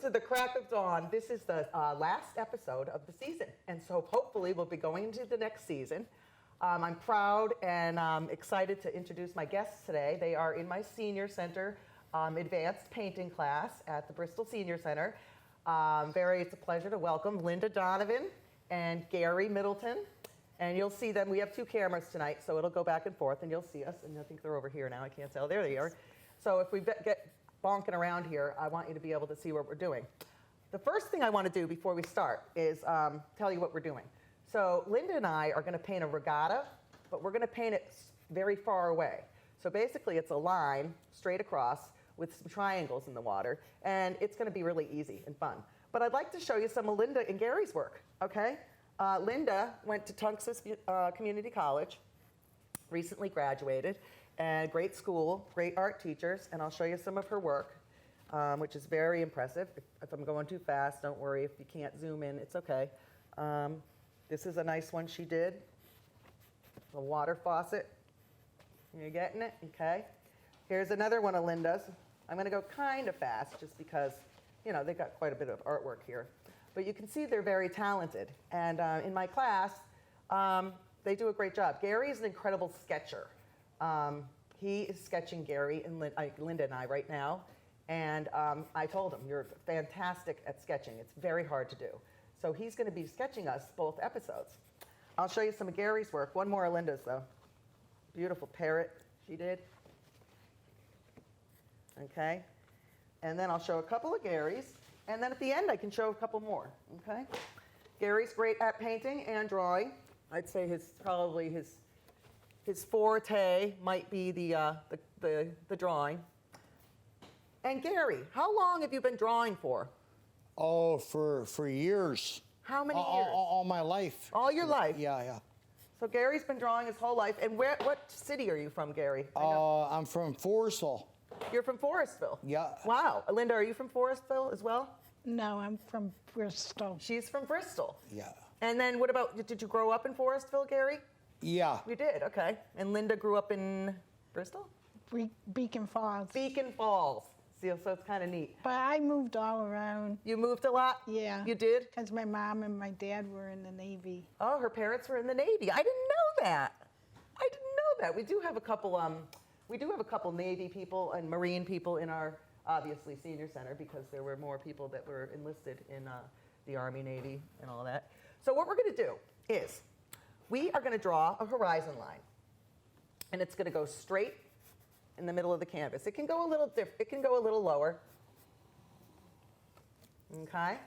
to the crack of dawn. This is the last episode of the season, and so hopefully we'll be going into the next season. I'm proud and excited to introduce my guests today. They are in my senior center advanced painting class at the Bristol Senior Center. It's a pleasure to welcome Linda Donovan and Gary Middleton. And you'll see them. We have two cameras tonight, so it'll go back and forth, and you'll see us. And I think they're over here now. I can't tell. There they are. So if we get bonking around here, I want you to be able to see what we're doing. The first thing I want to do before we start is tell you what we're doing. So Linda and I are going to paint a regatta, but we're going to paint it very far away. So basically, it's a line straight across with some triangles in the water, and it's going to be really easy and fun. But I'd like to show you some of Linda and Gary's work, okay? Linda went to Tungus Community College, recently graduated, and great school, great art teachers, and I'll show you some of her work, which is very impressive. If I'm going too fast, don't worry. If you can't zoom in, it's okay. This is a nice one she did, a water faucet. You're getting it? Okay. Here's another one of Linda's. I'm going to go kind of fast just because, you know, they've got quite a bit of artwork here. But you can see they're very talented. And in my class, they do a great job. Gary is an incredible sketcher. He is sketching Gary and Linda and I right now. And I told him, you're fantastic at sketching. It's very hard to do. So he's going to be sketching us both episodes. I'll show you some of Gary's work. One more of Linda's, though. Beautiful parrot she did. Okay. And then I'll show a couple of Gary's. And then at the end, I can show a couple more. Okay. Gary's great at painting and drawing. I'd say probably his forte might be the drawing. And Gary, how long have you been drawing for? Oh, for years. How many years? All my life. All your life? Yeah. So Gary's been drawing his whole life. And what city are you from, Gary? I'm from Forestville. You're from Forestville? Yeah. Wow. Linda, are you from Forestville as well? No, I'm from Bristol. She's from Bristol. Yeah. And then did you grow up in Forestville, Gary? Yeah. You did, okay. And Linda grew up in Bristol? Beacon Falls. Beacon Falls. See, so it's kind of neat. But I moved all around. You moved a lot? Yeah. You did? Because my mom and my dad were in the Navy. Oh, her parents were in the Navy. I didn't know that. We do have a couple Navy people and Marine people in our, obviously, senior center because there were more people that were enlisted in the Army, Navy, and all that. So what we're going to do is we are going to draw a horizon line, and it's going to go straight in the middle of the canvas. It can go a little lower. Okay.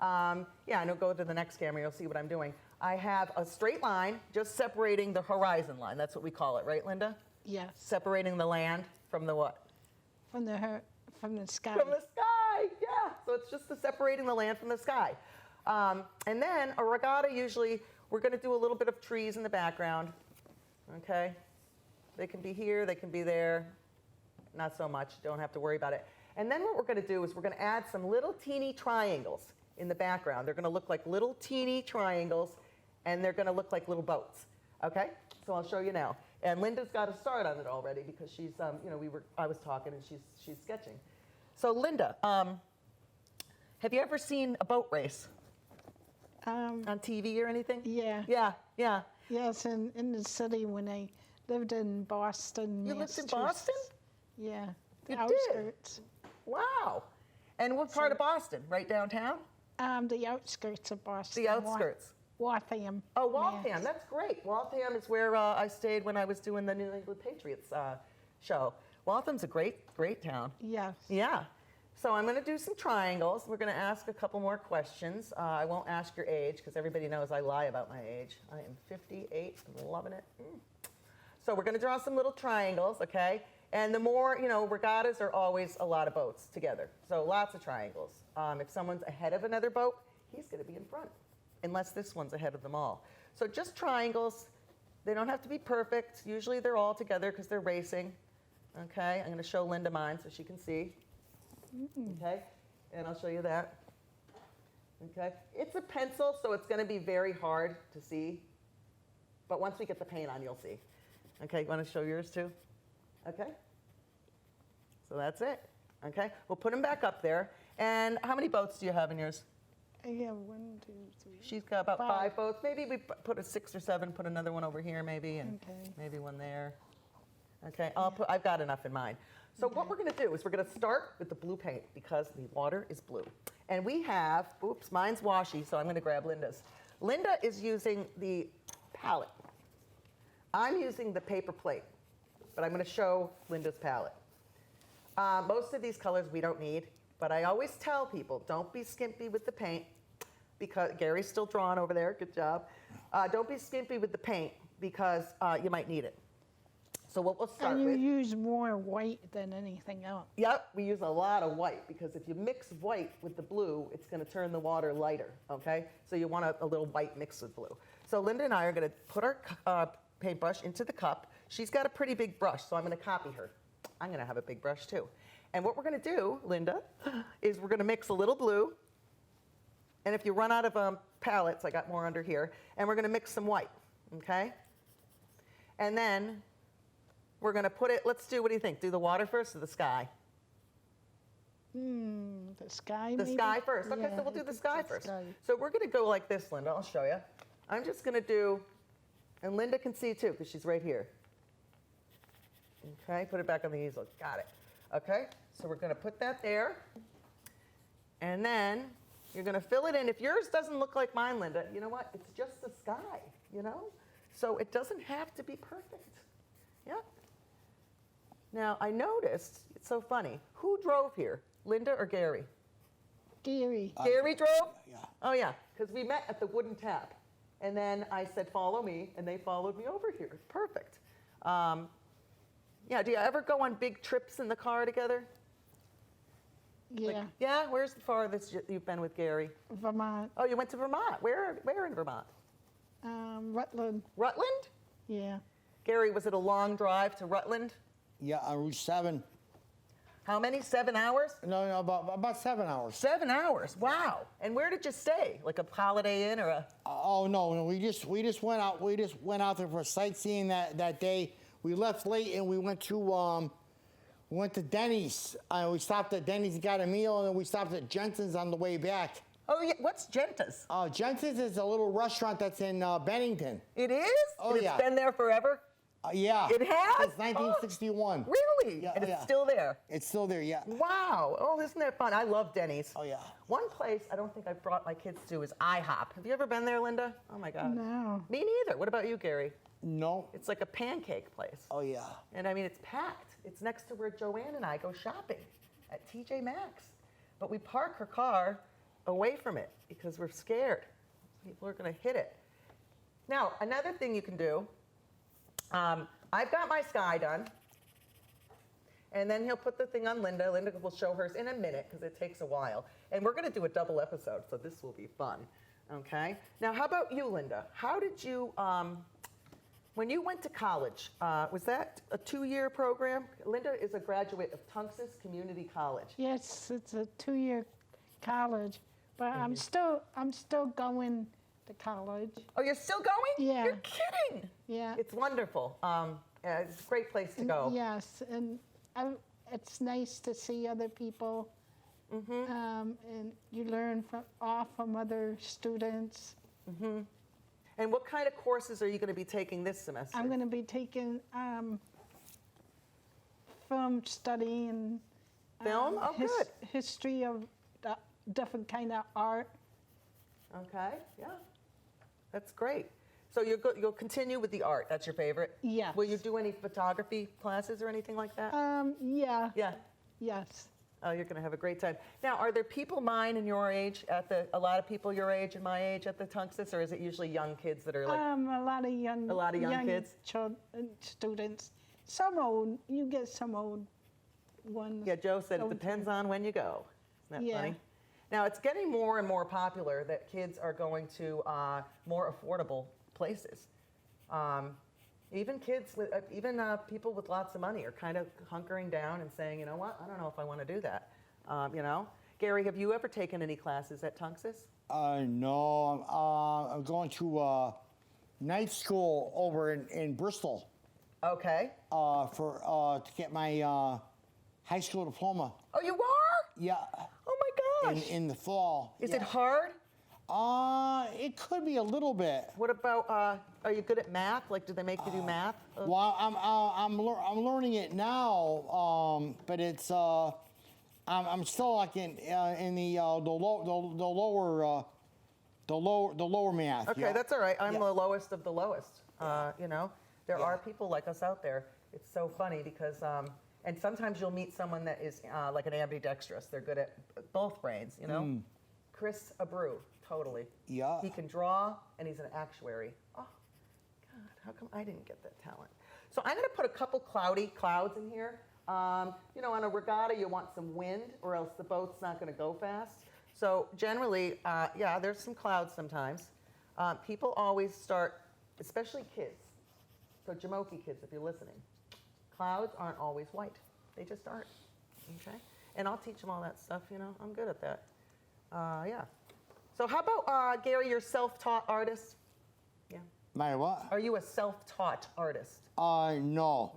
Yeah, and go to the next camera. You'll see what I'm doing. I have a straight line just separating the horizon line. That's what we call it, right, Linda? Yes. Separating the land from the what? From the sky. From the sky, yeah. So it's just separating the land from the sky. And then a regatta, usually, we're going to do a little bit of trees in the background. Okay? They can be here, they can be there. Not so much, don't have to worry about it. And then what we're going to do is we're going to add some little teeny triangles in the background. They're going to look like little teeny triangles, and they're going to look like little boats. Okay? So I'll show you now. And Linda's got a start on it already because she's, I was talking and she's sketching. So Linda, have you ever seen a boat race on TV or anything? Yeah. Yeah. Yes, in the city when I lived in Boston. You lived in Boston? Yeah. You outskirts. did? Wow. And what part of Boston? Right downtown? The outskirts of Boston. The outskirts. Waltham. Oh, Waltham. That's great. Waltham is where I stayed when I was doing the New England Patriots show. Waltham's a great town. Yes. Yeah. So I'm going to do some triangles. We're going to ask a couple more questions. I won't ask your age because everybody knows I lie about my age. I am 58. I'm loving it. So we're going to draw some little triangles, okay? And the more, regattas are always a lot of boats together. So lots of triangles. If someone's ahead of another boat, he's going to be in front, unless this one's ahead of them all. So just triangles. They don't have to be perfect. Usually they're all together because they're racing. Okay, I'm going to show Linda mine so she can see. Okay, and I'll show you that. Okay, it's a pencil, so it's going to be very hard to see. But once we get the paint on, you'll see. Okay, you want to show yours too? Okay. So that's it. Okay, we'll put them back up there. And how many boats do you have in yours? I have 1, 2, 3. She's got about 5 5. boats. Maybe we put a 6 or 7, put another one over here maybe, and Okay. maybe one there. Okay, I've got enough in mind. So what we're gonna do is we're gonna start with the blue paint because the water is blue. And we have, oops, mine's washy, so I'm gonna grab Linda's. Linda is using the palette. I'm using the paper plate, but I'm gonna show Linda's palette. Most of these colors we don't need, but I always tell people, don't be skimpy with the paint, because Gary's still drawing over there, good job. Don't be skimpy with the paint because you might need it. So what we'll start And you with, use more white than anything else. yep, we use a lot of white because if you mix white with the blue, it's gonna turn the water lighter, okay? So you want a little white mixed with blue. So Linda and I are gonna put our paintbrush into the cup. She's got a pretty big brush, so I'm gonna copy her. I'm gonna have a big brush too. And what we're gonna do, Linda, is we're gonna mix a little blue, and if you run out of palettes, I got more under here, and we're gonna mix some white, okay? And then we're gonna put it, let's do, what do you think? Do the water first or the sky? The sky, The maybe? sky first. Okay, Yeah, so we'll do I the think sky the first. sky. So we're gonna go like this, Linda, I'll show you. I'm just gonna do, and Linda can see too, because she's right here. Okay, put it back on the easel, got it. Okay, so we're gonna put that there. And then you're gonna fill it in. If yours doesn't look like mine, Linda, you know what? It's just the sky, you know? So it doesn't have to be perfect. Yep. Now, I noticed, it's so funny, who drove here, Linda or Gary? Gary. Gary drove? Yeah. Oh, yeah, because we met at the wooden tap. And then I said, follow me, and they followed me over here. Perfect. Yeah, do you ever go on big trips in the car together? Yeah. Yeah, where's the farthest you've been with Gary? Vermont. Oh, you went to Vermont. Where in Vermont? Rutland. Rutland? Yeah. Gary, was it a long drive to Rutland? Yeah, on Route 7. How many? 7 hours? No, about 7 hours. 7 hours. Wow. And where did you stay? Like a Holiday Inn or a? Oh no, we just went out. We just went out there for sightseeing that day. We left late and we went to Denny's. We stopped at Denny's and got a meal, and then we stopped at Jensen's on the way back. Oh, yeah. What's Genta's? Jensen's is a little restaurant that's in Bennington. It is? Oh, And yeah. It's been there forever? Yeah. It has? Since 1961. Really? Yeah, And it's yeah. still there? It's still there, yeah. Wow. Oh, isn't that fun? I love Denny's. Oh, yeah. One place I don't think I've brought my kids to is IHOP. Have you ever been there, Linda? Oh, my God. No. Me neither. What about you, Gary? No. It's like a pancake place. Oh, yeah. And I mean, it's packed. It's next to where Joanne and I go shopping at TJ Maxx. But we park her car away from it because we're scared. People are going to hit it. Now, another thing you can do, I've got my sky done. And then he'll put the thing on Linda. Linda will show hers in a minute because it takes a while. And we're going to do a double episode, so this will be fun. Okay? Now, how about you, Linda? How did you, when you went to college, was that a 2-year program? Linda is a graduate of Tungus Community College. Yes, it's a 2-year college, but I'm still going to college. Oh, you're still going? Yeah. You're kidding. Yeah. It's wonderful. It's a great place to go. Yes, and it's nice to see other people, and you learn from other students. And what kind of courses are you going to be taking this semester? I'm going to be taking film study and Film? Oh, good. history of different kind of art. Okay, yeah. That's great. So you'll continue with the art. That's your favorite? Yes. Will you do any photography classes or anything like that? Yeah. Yeah. Yes. Oh, you're going to have a great time. Now, are there people mine and your age a lot of people your age and my age at the Tungus, or is it usually young kids that are like? A lot of young kids? students. Some old. You get some old ones. Yeah, Joe said it going depends on when you go. Isn't that Yeah. funny? Now, it's getting more and more popular that kids are going to more affordable places. Even kids, people with lots of money are kind of hunkering down and saying, you know what, I don't know if I want to do that. You know, Gary, have you ever taken any classes at Tungus? No, I'm going to night school over in Bristol Okay. to get my high school diploma. Oh, you are? Yeah. Oh my gosh. in the fall. Is Yeah. it hard? It could be a little bit. What about, are you good at math? Like, do they make you do math? Well, I'm learning it now, but it's I'm still like in the lower math. Okay, yeah. that's all right. I'm Yeah. the lowest of the lowest. You know, there are people like us out there. It's so funny because, and sometimes you'll meet someone that is like an ambidextrous. They're good at both brains, you know? Chris Abreu, totally. Yeah. He can draw and he's an actuary. Oh, God, how come I didn't get that talent? So I'm going to put a couple cloudy clouds in here. You know, on a regatta, you want some wind or else the boat's not going to go fast. So generally, yeah, there's some clouds sometimes. People always start, especially kids. So Jamoki kids, if you're listening, clouds aren't always white. They just aren't, okay? And I'll teach them all that stuff, you know, I'm good at that. Yeah. So how about, Gary, you're self-taught artist? Yeah. My what? Are you a self-taught artist? No.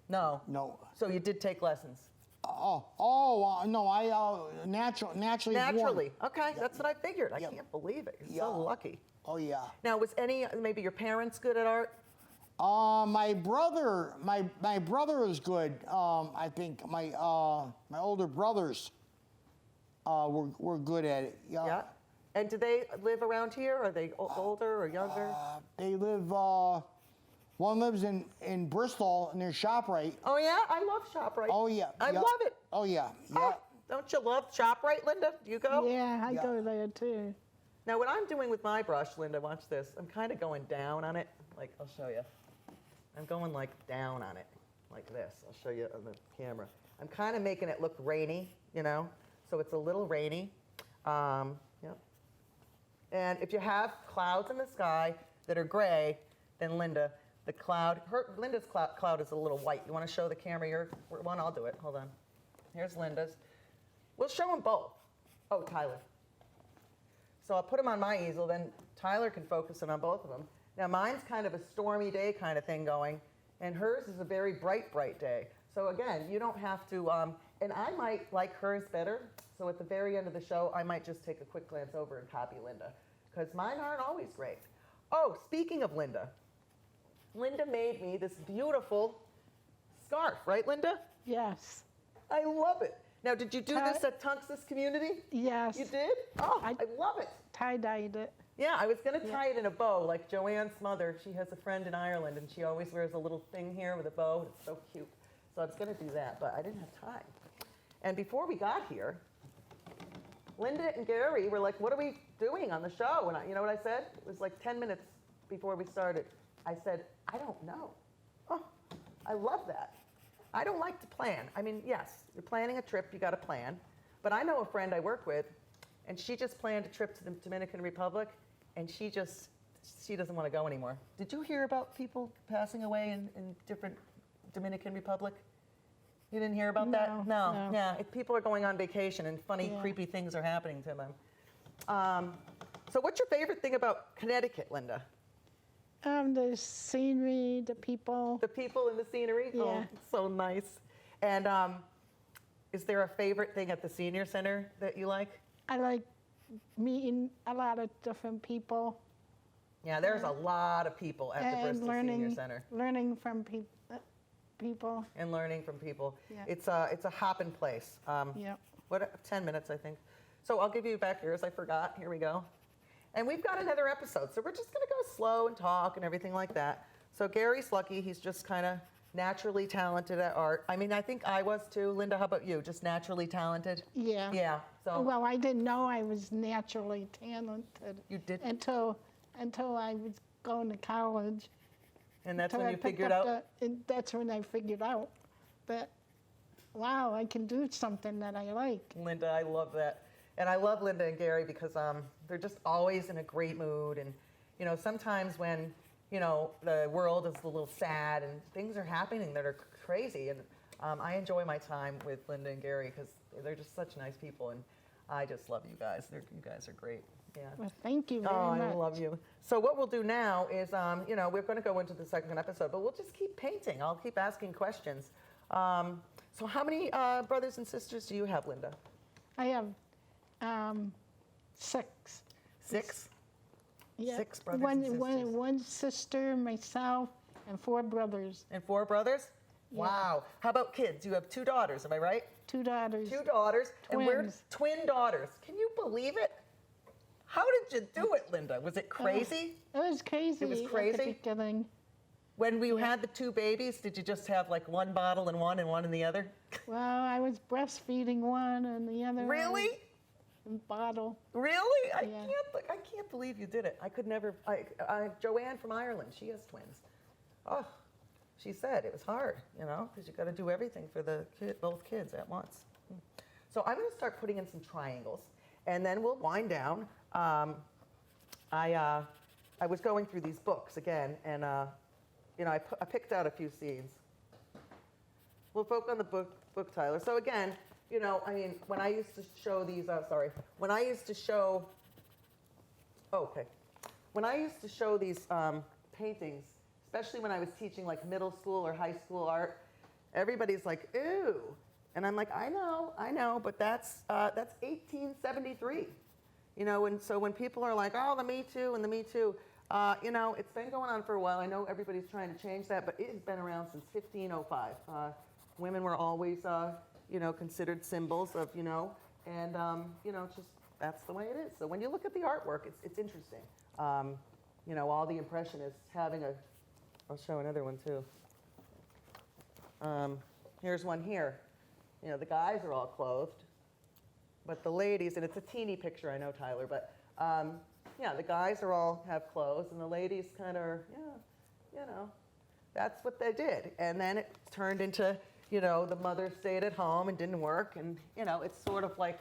No. No. So you did take lessons? No, I naturally. Naturally. Okay, that's what I figured. I Yep. can't believe it. You're Yeah. so lucky. Oh yeah. Now, was maybe your parents good at art? My brother is good. I think my older brothers were good at it. Yeah. Yeah. And do they live around here? Are they older or younger? They live. One lives in Bristol near ShopRite. Oh yeah, I love ShopRite. Oh yeah. I yeah. love it. Oh yeah. Yeah. Oh, don't you love ShopRite, Linda? Do you go? Yeah, I Yeah. go there too. Now, what I'm doing with my brush, Linda, watch this. I'm kind of going down on it. Like, I'll show you. I'm going like down on it, like this. I'll show you on the camera. I'm kind of making it look rainy, you know? So it's a little rainy. Yep. And if you have clouds in the sky that are gray, then Linda, Linda's cloud is a little white. You want to show the camera your one? I'll do it. Hold on. Here's Linda's. We'll show them both. Oh, Tyler. So I'll put them on my easel, then Tyler can focus in on both of them. Now mine's kind of a stormy day kind of thing going, and hers is a very bright, bright day. So again, you don't have to, and I might like hers better, so at the very end of the show, I might just take a quick glance over and copy Linda, because mine aren't always great. Oh, speaking of Linda, Linda made me this beautiful scarf, right, Linda? Yes. I love it. Now, did you do this at Tunxus Community? Yes. You did? Oh, I love it. Tie-dyed it. Yeah, I was going to tie it in a bow, like Joanne's mother. She has a friend in Ireland, and she always wears a little thing here with a bow. It's so cute. So I was going to do that, but I didn't have time. And before we got here, Linda and Gary were like, what are we doing on the show? And you know what I said? It was like 10 minutes before we started. I said, I don't know. Oh, I love that. I don't like to plan. I mean, yes, you're planning a trip, you got to plan. But I know a friend I work with, and she just planned a trip to the Dominican Republic, and she doesn't want to go anymore. Did you hear about people passing away in different Dominican Republic? You didn't hear about that? No. Yeah, people are going on vacation, and funny, creepy things are happening to them. So what's your favorite thing about Connecticut, Linda? The scenery, the people. The people and the scenery? Yeah. Oh, it's so nice. And is there a favorite thing at the senior center that you like? I like meeting a lot of different people Yeah, there's a lot of people at the and Bristol Senior Center. learning from people. And learning from people. Yeah. It's a hopping place. Yep. 10 minutes, I think. So I'll give you back yours. I forgot. Here we go. And we've got another episode. So we're just going to go slow and talk and everything like that. So Gary's lucky. He's just kind of naturally talented at art. I mean, I think I was too. Linda, how about you? Just naturally talented? Yeah. Yeah. So Well, I didn't know I was naturally talented you did. until I was going to college. And that's Until when I you picked figured up out. and that's when I figured out that, wow, I can do something that I like. Linda, I love that. And I love Linda and Gary because they're just always in a great mood. And, you know, sometimes when, you know, the world is a little sad and things are happening that are crazy. And I enjoy my time with Linda and Gary because they're just such nice people. And I just love you guys. You guys are great. Yeah. Well, thank you very Oh, much. I love you. So what we'll do now is, you know, we're going to go into the second episode, but we'll just keep painting. I'll keep asking questions. So how many brothers and sisters do you have, Linda? I have 6. 6? Yeah. 6 brothers and sisters. One sister, myself, and 4 brothers. And 4 brothers? Yeah. Wow. How about kids? You have 2 daughters, am I right? 2 daughters. 2 daughters. And we're Twins. twin daughters. Can you believe it? How did you do it, Linda? Was it crazy? It was crazy. It was At crazy? the beginning. When we had the 2 babies, did you just have like one bottle in one and one in the other? Well, I was breastfeeding one and the other. Really? Bottle. Really? Yeah. I can't believe you did it. I could never. Joanne from Ireland, she has twins. Oh, she said it was hard, because you got to do everything for both kids at once. So I'm going to start putting in some triangles, and then we'll wind down. I was going through these books again, and I picked out a few scenes. We'll focus on the book, Tyler. So again, when I used to show these, when I used to show, when I used to show these paintings, especially when I was teaching like middle school or high school art, everybody's like, ew. And I'm like, I know, but that's 1873. And so when people are like, oh, the Me Too and the Me Too, it's been going on for a while. I know everybody's trying to change that, but it has been around since 1505. Women were always, considered symbols of, and, just that's the way it is. So when you look at the artwork, it's interesting. All the Impressionists having I'll show another one too. Here's one here. The guys are all clothed, but the ladies, and it's a teeny picture, I know, Tyler, but the guys have clothes, and the ladies kind of, that's what they did. And then it turned into, the mother stayed at home and didn't work, and, it's sort of like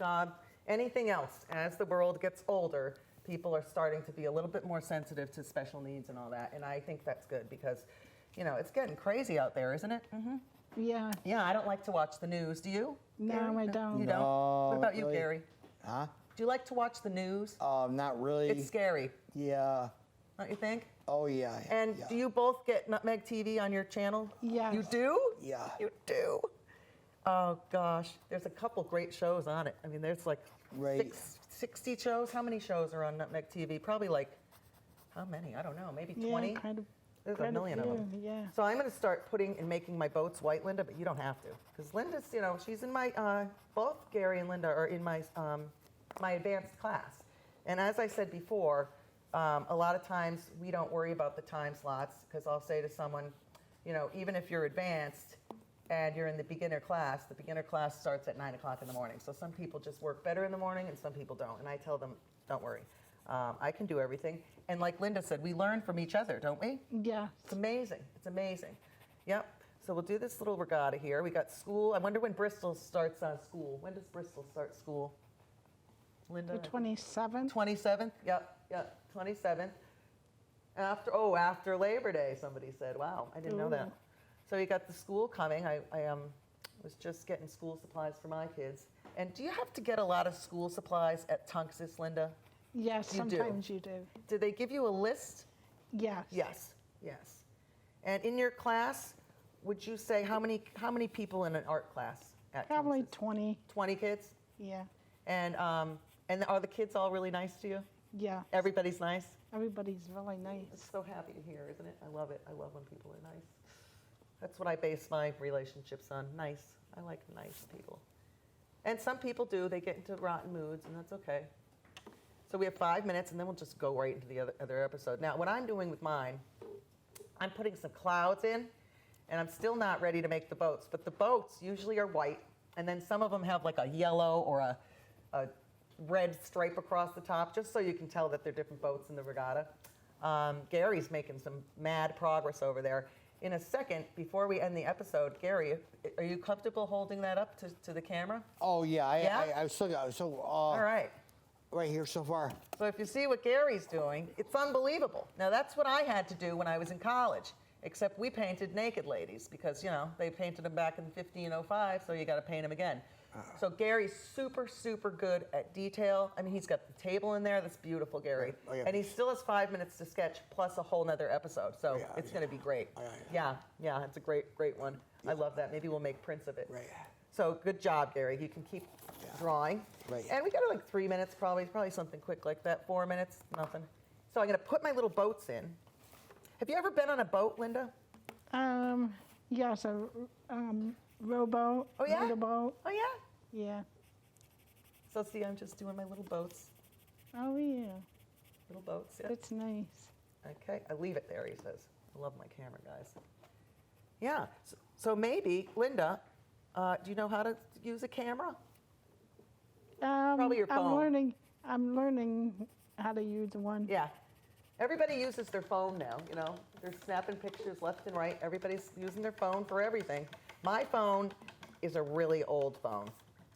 anything else. As the world gets older, people are starting to be a little bit more sensitive to special needs and all that, and I think that's good because, it's getting crazy out there, isn't it? Mm-hmm. Yeah. Yeah, I don't like to watch the news. Do you? No, Gary? I don't. You No, don't? What about you, really. Gary? Huh? Do you like to watch the news? Not really. It's scary, Yeah. don't you think? Oh, yeah. And yeah. do you both get Nutmeg TV on your channel? Yes. You do? Yeah. You do? Oh, gosh. There's a couple great shows on it. I mean, there's like Right. 60 shows. How many shows are on Nutmeg TV? Probably like, how many? I don't know. Maybe 20? Yeah, kind of. There's quite a million of them. Yeah. So I'm going to start putting and making my boats white, Linda, but you don't have to. Because Linda's, she's in my, both Gary and Linda are in my advanced class. And as I said before, a lot of times we don't worry about the time slots because I'll say to someone, even if you're advanced and you're in the beginner class starts at 9 o'clock in the morning. So some people just work better in the morning and some people don't. And I tell them, don't worry. I can do everything. And like Linda said, we learn from each other, don't we? Yeah. It's amazing. It's amazing. Yep. So we'll do this little regatta here. We got school. I wonder when Bristol starts school. When does Bristol start school? Linda? The 27th. 27th? Yep. 27th. After Labor Day, somebody said. Wow, I didn't know that. Ooh. So you got the school coming. I was just getting school supplies for my kids. And do you have to get a lot of school supplies at Tunxus, Linda? Yes, You do. sometimes you do. Do they give you a list? Yes. Yes. And in your class, would you say how many people in an art class at Probably Tunxus? 20. 20 kids? Yeah. And are the kids all really nice to you? Yeah. Everybody's nice? Everybody's really It's nice. so happy to hear, isn't it? I love it. I love when people are nice. That's what I base my relationships on. Nice. I like nice people. And some people do. They get into rotten moods, and that's okay. So we have 5 minutes, and then we'll just go right into the other episode. Now, what I'm doing with mine, I'm putting some clouds in, and I'm still not ready to make the boats. But the boats usually are white, and then some of them have like a yellow or a red stripe across the top, just so you can tell that they're different boats in the regatta. Gary's making some mad progress over there. In a second, before we end the episode, Gary, are you comfortable holding that up to the camera? Oh, yeah. Yeah? I still got All right. right here so far. So if you see what Gary's doing, it's unbelievable. Now, that's what I had to do when I was in college, except we painted naked ladies because, they painted them back in 1505, so you got to paint them again. So Gary's super, super good at detail. I mean, he's got the table in there. That's beautiful, Gary. Oh, yeah. And he still has 5 minutes to sketch plus a whole nother episode. So yeah, it's going to be great. yeah. Yeah, it's a great one. I love that. Maybe we'll make prints of it. Right. So good job, Gary. You can keep drawing. Right. And we got like 3 minutes probably something quick like that. 4 minutes, nothing. So I'm gonna put my little boats in. Have you ever been on a boat, Linda? Yes, a rowboat. Oh, yeah? Motorboat. Oh yeah? Yeah. So see, I'm just doing my little boats. Oh, yeah. Little boats, yeah. That's nice. Okay, I leave it there, he says. I love my camera, guys. Yeah, so maybe, Linda, do you know how to use a camera? Probably your phone. I'm learning how to use one. Yeah. Everybody uses their phone now, you know. They're snapping pictures left and right. Everybody's using their phone for everything. My phone is a really old phone.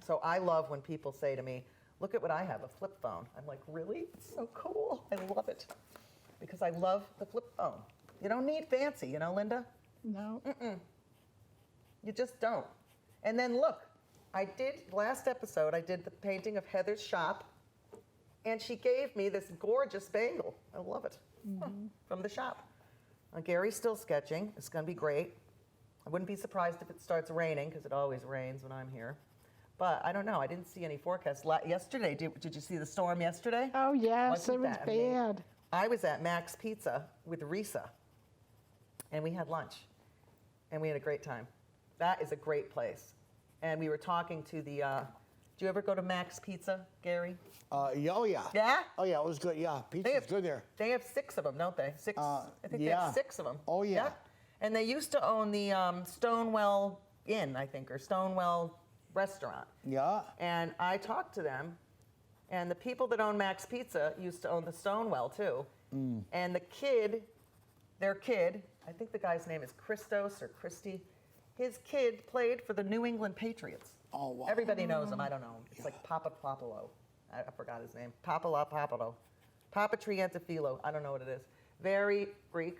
So I love when people say to me, look at what I have, a flip phone. I'm like, really? It's so cool. I love it. Because I love the flip phone. You don't need fancy, you know, Linda? No. You just don't. And then look, last episode, I did the painting of Heather's shop, and she gave me this gorgeous bangle. I love it. From the shop. Gary's still sketching. It's going to be great. I wouldn't be surprised if it starts raining, because it always rains when I'm here. But I don't know. I didn't see any forecast. Yesterday, did you see the storm yesterday? Oh, yes, Wasn't it was that amazing? bad. I was at Max Pizza with Risa, and we had lunch, and we had a great time. That is a great place. And we were talking to the, do you ever go to Max Pizza, Gary? Yeah, oh, yeah. Yeah? Oh, yeah, it was good. Yeah, pizza's good there. They have 6 of them, don't they? Six. I think they yeah. have 6 of them. Oh, yeah. Yep. And they used to own the Stonewell Inn, I think, or Stonewell Restaurant. Yeah. And I talked to them, and the people that own Max Pizza used to own the Stonewell too. And their kid, I think the guy's name is Christos or Christy, his kid played for the New England Patriots. Oh, wow. Everybody knows him, I don't know him. It's like Papa Popolo. I forgot his name. Papalo. Papa Triantafilo, I don't know what it is. Very Greek.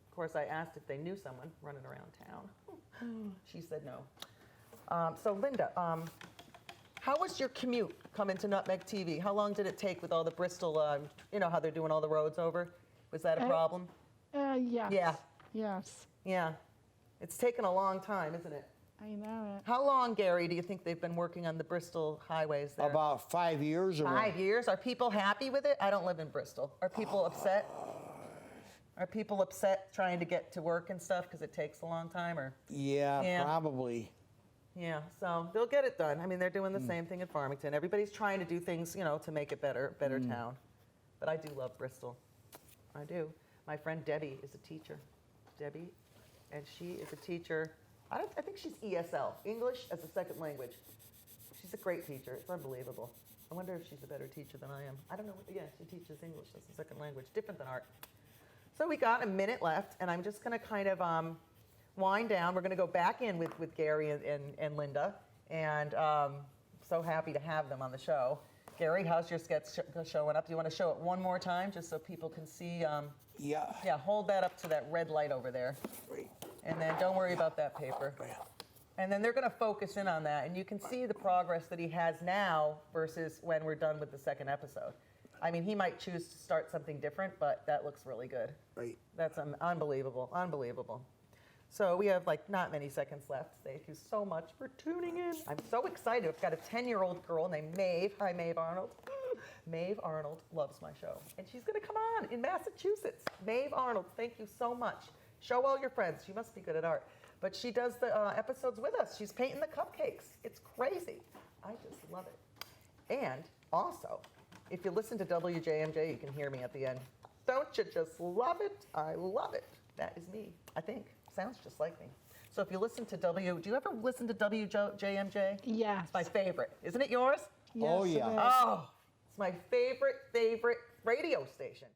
Of course, I asked if they knew someone running around town. She said no. So Linda, how was your commute coming to Nutmeg TV? How long did it take with all the Bristol, you know how they're doing all the roads over? Was that a problem? Yes. Yeah. Yes. Yeah. It's taken a long time, isn't it? I know it. How long, Gary, do you think they've been working on the Bristol highways there? About 5 years or 5 years? Are people happy with it? I don't live in Bristol. Are people upset? Are people upset trying to get to work and stuff because it takes a long time? Or Yeah, probably. yeah, so they'll get it done. I mean, they're doing the same thing in Farmington. Everybody's trying to do things, you know, to make it better town. But I do love Bristol. I do. My friend Debbie is a teacher. Debbie, and she is a teacher. I think she's ESL, English as a second language. She's a great teacher. It's unbelievable. I wonder if she's a better teacher than I am. I don't know. Yeah, she teaches English as a second language, different than art. So we got a minute left, and I'm just going to kind of wind down. We're going to go back in with Gary and Linda, and so happy to have them on the show. Gary, how's your sketch showing up? Do you want to show it one more time just so people can see? Yeah. Yeah, hold that up to that red light over there. Great. And then don't worry about that paper. And then they're going to focus in on that, and you can see the progress that he has now versus when we're done with the second episode. I mean, he might choose to start something different, but that looks really good. Right. That's unbelievable, unbelievable. So we have like not many seconds left. Thank you so much for tuning in. I'm so excited. I've got a 10-year-old girl named Maeve. Hi, Maeve Arnold. Maeve Arnold loves my show, and she's going to come on in Massachusetts. Maeve Arnold, thank you so much. Show all your friends. She must be good at art. But she does the episodes with us. She's painting the cupcakes. It's crazy. I just love it. And also, if you listen to WJMJ, you can hear me at the end. Don't you just love it? I love it. That is me, I think. Sounds just like me. So if you listen to do you ever listen to WJMJ? Yes. It's my favorite. Isn't it yours? Yes, Oh, it yeah. is. Oh, it's my favorite radio station.